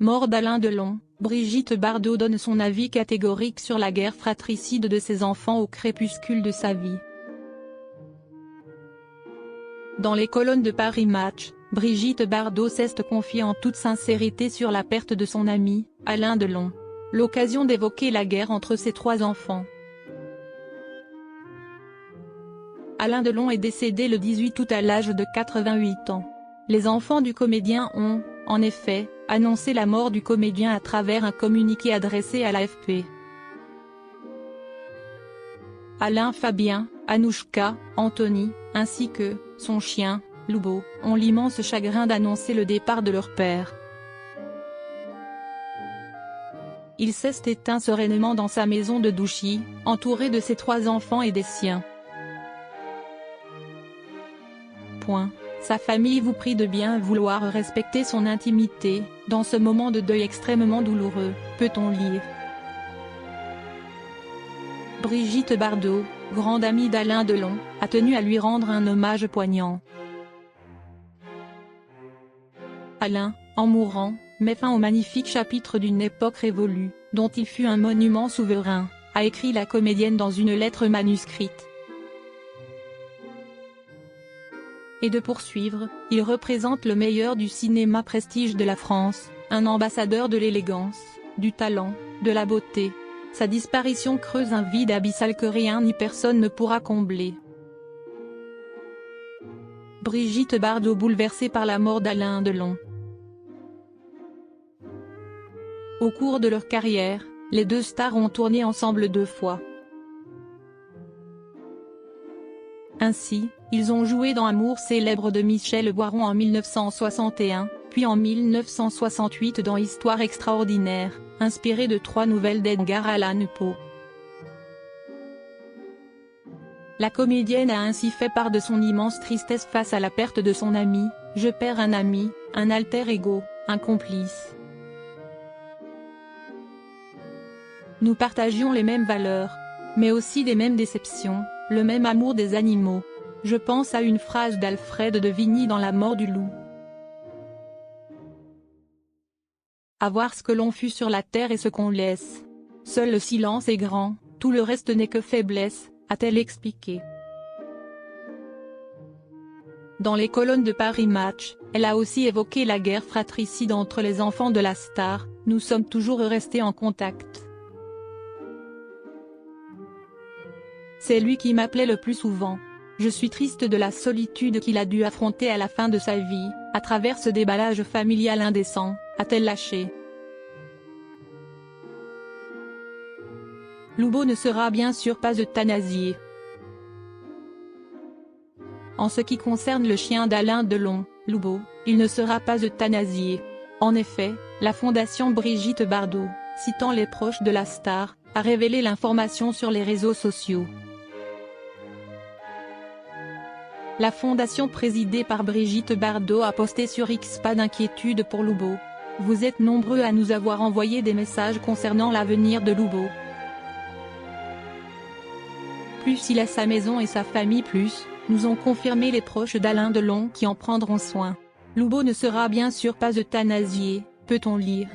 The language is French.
Mort d'Alain Delon, Brigitte Bardot donne son avis catégorique sur la guerre fratricide de ses enfants au crépuscule de sa vie. Dans les colonnes de Paris Match, Brigitte Bardot s'est confiée en toute sincérité sur la perte de son ami, Alain Delon. L'occasion d'évoquer la guerre entre ses 3 enfants. Alain Delon est décédé le 18 août à l'âge de 88 ans. Les enfants du comédien ont, en effet, annoncé la mort du comédien à travers un communiqué adressé à l'AFP. Alain, Fabien, Anouchka, Anthony, ainsi que son chien, Loubo, ont l'immense chagrin d'annoncer le départ de leur père. Il s'est éteint sereinement dans sa maison de Douchy, entouré de ses 3 enfants et des siens. Sa famille vous prie de bien vouloir respecter son intimité, dans ce moment de deuil extrêmement douloureux, peut-on lire. Brigitte Bardot, grande amie d'Alain Delon, a tenu à lui rendre un hommage poignant. Alain, en mourant, met fin au magnifique chapitre d'une époque révolue, dont il fut un monument souverain, a écrit la comédienne dans une lettre manuscrite. Et de poursuivre, il représente le meilleur du cinéma prestige de la France, un ambassadeur de l'élégance, du talent, de la beauté. Sa disparition creuse un vide abyssal que rien ni personne ne pourra combler. Brigitte Bardot bouleversée par la mort d'Alain Delon. Au cours de leur carrière, les 2 stars ont tourné ensemble 2 fois. Ainsi, ils ont joué dans Amour célèbre de Michel Boiron en 1961, puis en 1968 dans Histoire extraordinaire, inspirée de 3 nouvelles d'Edgar Allan Poe. La comédienne a ainsi fait part de son immense tristesse face à la perte de son ami. « Je perds un ami, un alter ego, un complice. Nous partagions les mêmes valeurs, mais aussi les mêmes déceptions, le même amour des animaux. Je pense à une phrase d'Alfred de Vigny dans La mort du loup. À voir ce que l'on fut sur la terre et ce qu'on laisse. Seul le silence est grand, tout le reste n'est que faiblesse, a-t-elle expliqué. Dans les colonnes de Paris Match, elle a aussi évoqué la guerre fratricide entre les enfants de la star. Nous sommes toujours restés en contact. C'est lui qui m'appelait le plus souvent. Je suis triste de la solitude qu'il a dû affronter à la fin de sa vie, à travers ce déballage familial indécent, a-t-elle lâché. Loubo ne sera bien sûr pas euthanasié. En ce qui concerne le chien d'Alain Delon, Loubo, il ne sera pas euthanasié. En effet, la fondation Brigitte Bardot, citant les proches de la star, a révélé l'information sur les réseaux sociaux. La fondation présidée par Brigitte Bardot a posté sur X: pas d'inquiétude pour Loubo. Vous êtes nombreux à nous avoir envoyé des messages concernant l'avenir de Loubo. Plus il a sa maison et sa famille plus, nous ont confirmé les proches d'Alain Delon qui en prendront soin. Loubo ne sera bien sûr pas euthanasié, peut-on lire.